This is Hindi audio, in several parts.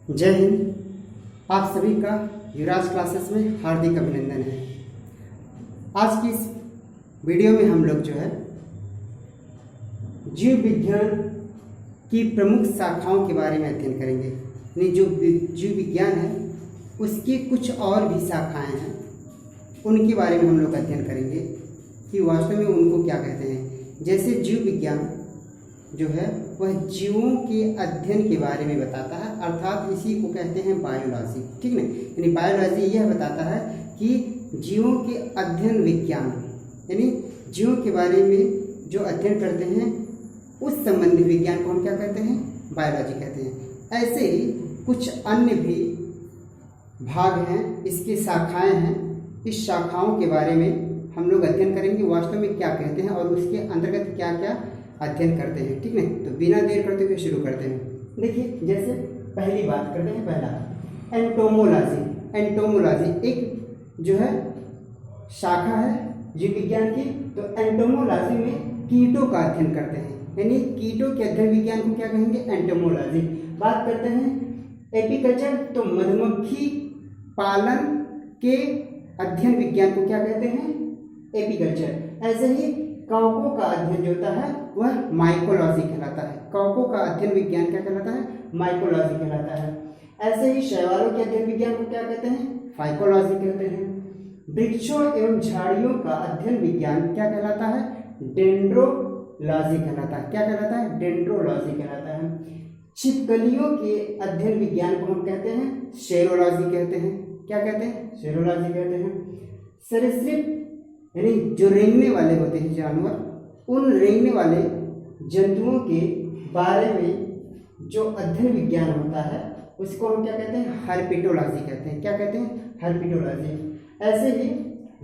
जय हिंद। आप सभी का युवराज क्लासेस में हार्दिक अभिनंदन है। आज की इस वीडियो में हम लोग जो है जीव विज्ञान की प्रमुख शाखाओं के बारे में अध्ययन करेंगे। यानी जो जीव विज्ञान है उसकी कुछ और भी शाखाएं हैं, उनके बारे में हम लोग अध्ययन करेंगे कि वास्तव में उनको क्या कहते हैं। जैसे जीव विज्ञान जो है वह जीवों के अध्ययन के बारे में बताता है, अर्थात इसी को कहते हैं बायोलॉजी। ठीक ना, यानी बायोलॉजी यह बताता है कि जीवों के अध्ययन विज्ञान, यानी जीवों के बारे में जो अध्ययन करते हैं उस संबंधी विज्ञान को हम क्या कहते हैं, बायोलॉजी कहते हैं। ऐसे ही कुछ अन्य भी भाग हैं, इसकी शाखाएं हैं। इस शाखाओं के बारे में हम लोग अध्ययन करेंगे वास्तव में क्या कहते हैं और उसके अंतर्गत क्या क्या अध्ययन करते हैं। ठीक है, तो बिना देर करते हुए शुरू करते हैं। देखिए, जैसे पहली बात करते हैं, पहला एंटोमोलॉजी। एंटोमोलॉजी एक जो है शाखा है जीव विज्ञान की। तो एंटोमोलॉजी में कीटों का अध्ययन करते हैं, यानी कीटों के अध्ययन विज्ञान को क्या कहेंगे, एंटोमोलॉजी। बात करते हैं एपीकल्चर, तो मधुमक्खी पालन के अध्ययन विज्ञान को क्या कहते हैं, एपीकल्चर। ऐसे ही कवकों का अध्ययन जो होता है वह माइकोलॉजी कहलाता है। कवकों का अध्ययन विज्ञान क्या कहलाता है, माइकोलॉजी कहलाता है। ऐसे ही शैवालों के अध्ययन विज्ञान को क्या कहते हैं, फाइकोलॉजी कहते हैं। वृक्षों एवं झाड़ियों का अध्ययन विज्ञान क्या कहलाता है, डेंड्रोलॉजी कहलाता है। क्या कहलाता है, डेंड्रोलॉजी कहलाता है। छिपकलियों के अध्ययन विज्ञान को हम कहते हैं सेरोलॉजी कहते हैं। क्या कहते हैं, सेरोलॉजी कहते हैं। सरीसृप यानी जो रेंगने वाले होते हैं जानवर, उन रेंगने वाले जंतुओं के बारे में जो अध्ययन विज्ञान होता है उसको हम क्या कहते हैं, हर्पिटोलॉजी कहते हैं। क्या कहते हैं, हर्पिटोलॉजी। ऐसे ही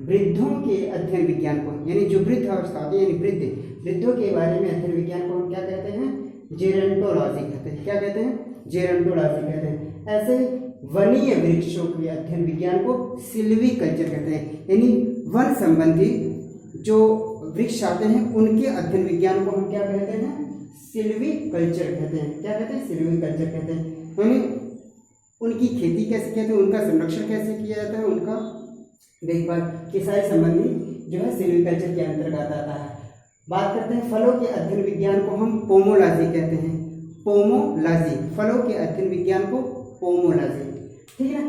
वृद्धों के अध्ययन विज्ञान को, यानी जो वृद्ध अवस्था होती है, यानी वृद्धों के बारे में अध्ययन विज्ञान को हम क्या कहते हैं, जेरंटोलॉजी कहते हैं। क्या कहते हैं, जेरंटोलॉजी कहते हैं। ऐसे वनीय वृक्षों के अध्ययन विज्ञान को सिल्वीकल्चर कहते हैं, यानी वन संबंधी जो वृक्ष आते हैं उनके अध्ययन विज्ञान को हम क्या कहते हैं, सिल्वीकल्चर कहते हैं। क्या कहते हैं, सिल्वीकल्चर कहते हैं। यानी उनकी खेती कैसे कहते हैं, उनका संरक्षण कैसे किया जाता है, उनका देखभाल, ये सारे संबंधी जो है सिल्वीकल्चर के अंतर्गत आता है। बात करते हैं फलों के अध्ययन विज्ञान को हम पोमोलॉजी कहते हैं। पोमोलॉजी, फलों के अध्ययन विज्ञान को पोमोलॉजी। ठीक है।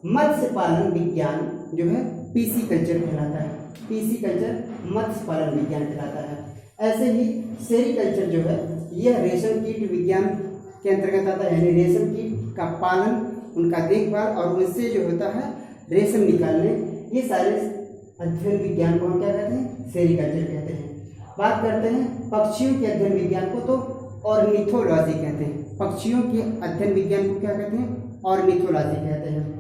मत्स्य पालन विज्ञान जो है पीसी कल्चर कहलाता है। पीसी कल्चर मत्स्य पालन विज्ञान कहलाता है। ऐसे ही सेरीकल्चर जो है यह रेशम कीट विज्ञान के अंतर्गत आता है, यानी रेशम कीट का पालन, उनका देखभाल और उनसे जो होता है रेशम निकालने, ये सारे अध्ययन विज्ञान को हम क्या कहते हैं, सेरीकल्चर कहते हैं। बात करते हैं पक्षियों के अध्ययन विज्ञान को, तो ऑर्निथोलॉजी कहते हैं। पक्षियों के अध्ययन विज्ञान को क्या कहते हैं, ऑर्निथोलॉजी कहते हैं।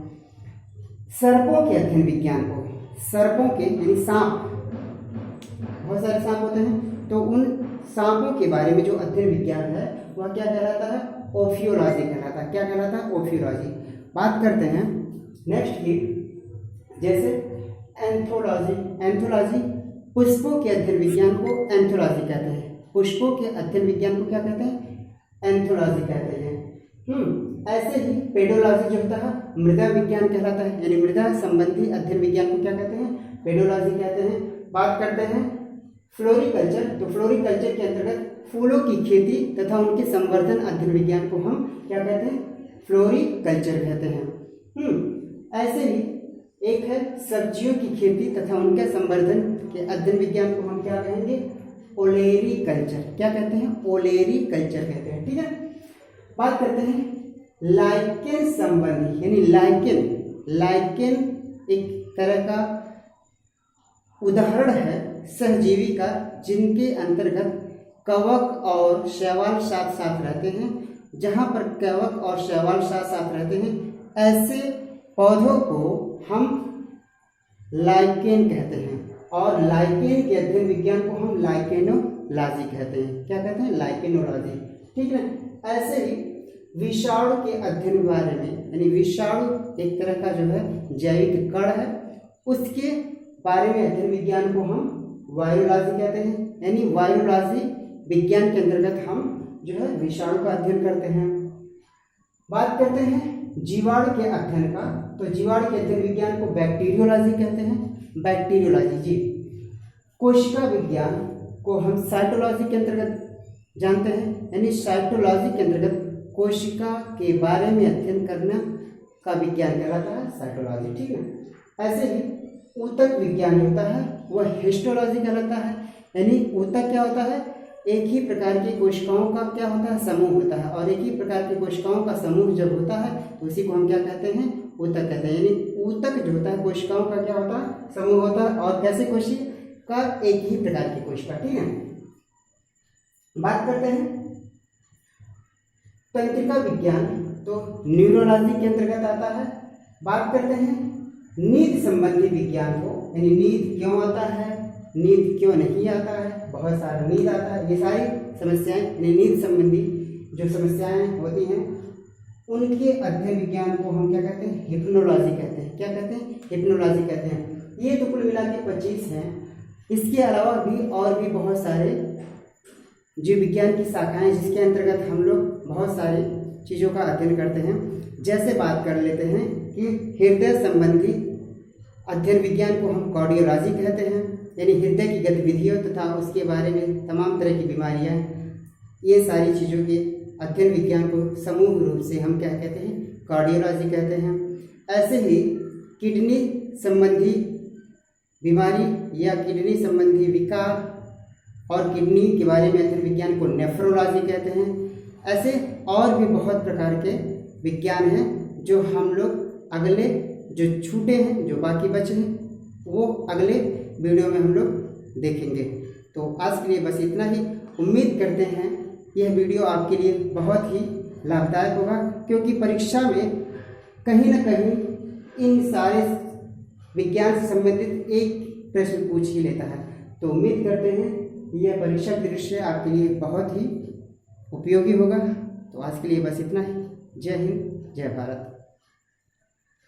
सर्पों के अध्ययन विज्ञान को, सर्पों के यानी सांप, बहुत सारे सांप होते हैं, तो उन सांपों के बारे में जो अध्ययन विज्ञान है वह क्या कहलाता है, ओफियोलॉजी कहलाता है। क्या कहलाता है, ओफियोलॉजी। बात करते हैं नेक्स्ट की, जैसे एंथोलॉजी। एंथोलॉजी पुष्पों के अध्ययन विज्ञान को एंथोलॉजी कहते हैं। पुष्पों के अध्ययन विज्ञान को क्या कहते हैं, एंथोलॉजी कहते हैं। ऐसे ही पेडोलॉजी जो होता है मृदा विज्ञान कहलाता है, यानी मृदा संबंधी अध्ययन विज्ञान को क्या कहते हैं, पेडोलॉजी कहते हैं। बात करते हैं फ्लोरिकल्चर, तो फ्लोरिकल्चर के अंतर्गत फूलों की खेती तथा उनके संवर्धन अध्ययन विज्ञान को हम क्या कहते हैं, फ्लोरिकल्चर कहते हैं। ऐसे ही एक है सब्जियों की खेती तथा उनके संवर्धन के अध्ययन विज्ञान को हम क्या कहेंगे, ओलेरीकल्चर। क्या कहते हैं, ओलेरीकल्चर कहते हैं। ठीक है। बात करते हैं लाइकेन संबंधी, यानी लाइकेन एक तरह का उदाहरण है सहजीवी का, जिनके अंतर्गत कवक और शैवाल साथ साथ रहते हैं। जहां पर कवक और शैवाल साथ साथ रहते हैं ऐसे पौधों को हम लाइकेन कहते हैं, और लाइकेन के अध्ययन विज्ञान को हम लाइकेनोलॉजी कहते हैं। क्या कहते हैं, लाइकेनोलॉजी। ठीक है। ऐसे ही विषाणु के अध्ययन के बारे में, यानी विषाणु एक तरह का जो है जैविक कण है, उसके बारे में अध्ययन विज्ञान को हम वायरोलॉजी कहते हैं। यानी वायरोलॉजी विज्ञान के अंतर्गत हम जो है विषाणु का अध्ययन करते हैं। बात करते हैं जीवाणु के अध्ययन का, तो जीवाणु के अध्ययन विज्ञान को बैक्टीरियोलॉजी कहते हैं। बैक्टीरियोलॉजी जी। कोशिका विज्ञान को हम साइटोलॉजी के अंतर्गत जानते हैं, यानी साइटोलॉजी के अंतर्गत कोशिका के बारे में अध्ययन करना का विज्ञान कहलाता है साइटोलॉजी, ठीक है। ऐसे ही ऊतक विज्ञान होता है वह हिस्टोलॉजी कहलाता है, यानी ऊतक क्या होता है, एक ही प्रकार की कोशिकाओं का क्या होता है, समूह होता है, और एक ही प्रकार की कोशिकाओं का समूह जब होता है तो उसी को हम क्या कहते हैं, ऊतक कहते हैं। यानी ऊतक जो होता है कोशिकाओं का क्या होता है, समूह होता है, और कैसे कोशिका, एक ही प्रकार की कोशिका, ठीक है। बात करते हैं तंत्रिका विज्ञान, तो न्यूरोलॉजी के अंतर्गत आता है। बात करते हैं नींद संबंधी विज्ञान को, यानी नींद क्यों आता है, नींद क्यों नहीं आता है, बहुत सारा नींद आता है, ये सारी समस्याएं, यानी नींद संबंधी जो समस्याएं होती हैं उनके अध्ययन विज्ञान को हम क्या कहते हैं, हिप्नोलॉजी कहते हैं। क्या कहते हैं, हिप्नोलॉजी कहते हैं। ये तो कुल मिला के 25 हैं। इसके अलावा भी और भी बहुत सारे जीव विज्ञान की शाखाएं जिसके अंतर्गत हम लोग बहुत सारी चीज़ों का अध्ययन करते हैं। जैसे बात कर लेते हैं कि हृदय संबंधी अध्ययन विज्ञान को हम कार्डियोलॉजी कहते हैं, यानी हृदय की गतिविधियों तथा उसके बारे में तमाम तरह की बीमारियां, ये सारी चीज़ों के अध्ययन विज्ञान को समूह रूप से हम क्या कहते हैं, कार्डियोलॉजी कहते हैं। ऐसे ही किडनी संबंधी बीमारी या किडनी संबंधी विकार और किडनी के बारे में अध्ययन विज्ञान को नेफ्रोलॉजी कहते हैं। ऐसे और भी बहुत प्रकार के विज्ञान हैं जो हम लोग अगले जो छूटे हैं, जो बाकी बचे हैं, वो अगले वीडियो में हम लोग देखेंगे। तो आज के लिए बस इतना ही। उम्मीद करते हैं यह वीडियो आपके लिए बहुत ही लाभदायक होगा, क्योंकि परीक्षा में कहीं ना कहीं इन सारे विज्ञान से संबंधित एक प्रश्न पूछ ही लेता है। तो उम्मीद करते हैं यह परीक्षा की दृष्टि से आपके लिए बहुत ही उपयोगी होगा। तो आज के लिए बस इतना ही। जय हिंद, जय भारत।